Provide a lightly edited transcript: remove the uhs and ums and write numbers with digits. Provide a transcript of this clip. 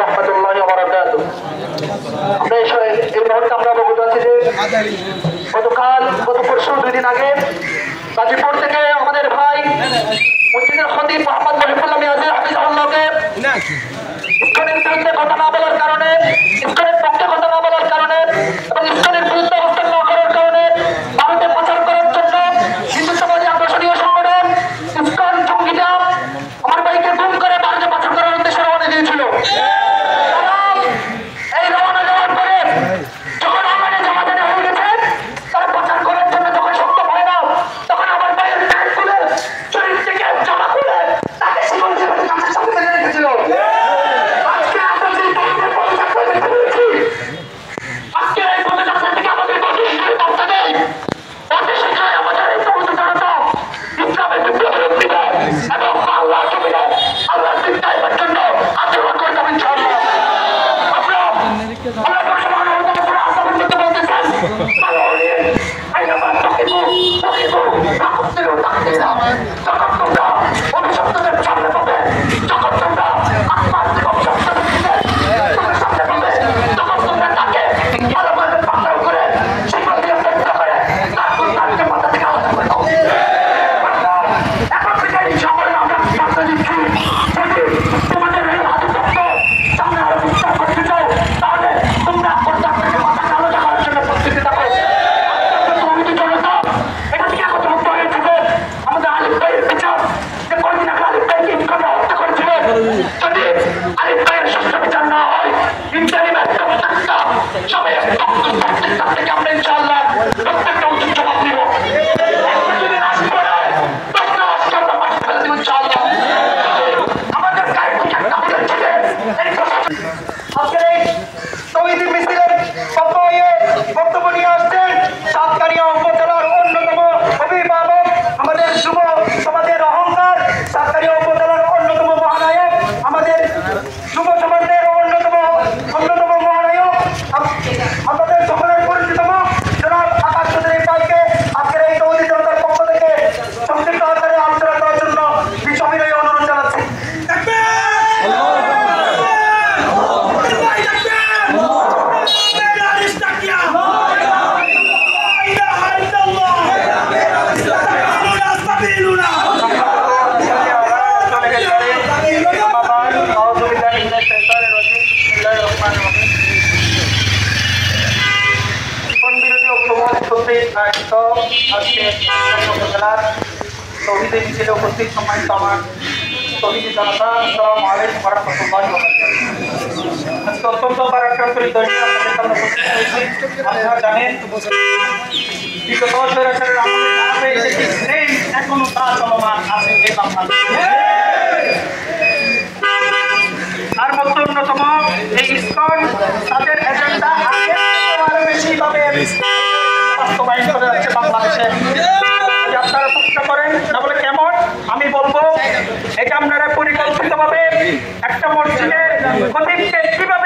রহমতুল্লাহি ওয়া বারাকাতুহু। আমরা এই মুহূর্তে আমরা অবগত আছি যে গত পরশু 2 দিন আগে গাজীপুর থেকে আমাদের ভাই মসজিদের খতিব মোহাম্মদ মহিবুল্লাহ মিয়াজি হাফিজাহুল্লাহকে ইসলামের বিরুদ্ধে কথা না বলার কারণে, ইসলামের পক্ষে কথা না বলার কারণে এবং ইসলামের বিরুদ্ধে অবস্থান না করার কারণে ভারতে প্রচার করার জন্য হিন্দুত্ববাদী আকর্ষণীয় সংগঠন ইসকন জঙ্গিরা আমার ভাইকে গুম করে ভারতে পাচার করার উদ্দেশ্যে রওনা দিয়েছিল। এই রওনা দেওয়ার পরে যখন আমাদের জামাতানে হয়ে গেছে, তারা প্রচার করার জন্য যখন সক্ষম হয় না, তখন আমার ভাইয়ের প্যান্ট খুলে শরীর থেকে জামা খুলে তাকে শিকল দিয়ে কাছের সামনে ফেলে রেখেছিল। আজকে আমরা যে পদযাত্রা দেখতে পেয়েছি, আজকের এই পদযাত্রা থেকে আমাদের অতি শীঘ্রই বার্তা দেয়, অতি শীঘ্রই আমাদের এই সমস্ত জনতা ইসলামের বিপ্লবের দিবে এবং আল্লাহ জমিনে আল্লাহর দিন কায়েমের জন্য আন্দোলন করে যাবেন ইনশাআল্লাহ। উপস্থিত সম্মানিত আমার তৌহিদি জনতা, আসসালামু আলাইকুম ওয়া রাহমাতুল্লাহি ওয়া বারাকাতুহু। আজকে অত্যন্ত বারাকাতুল দরিয়া আপনাদের সামনে উপস্থিত হয়েছি। আপনারা জানেন বিগত বছরের আমাদের নামে একটি ট্রেন এখনো তা চলমান আছে এই বাংলাদেশে। তার মধ্যে অন্যতম এই ইসকন তাদের এজেন্ডা আরো বেশি ভাবে বাস্তবায়ন করে যাচ্ছে বাংলাদেশে। আপনারা চেষ্টা করেন না বলে কেমন, আমি বলবো এটা আপনারা পরিকল্পিতভাবে একটা মসজিদের খতিবকে কিভাবে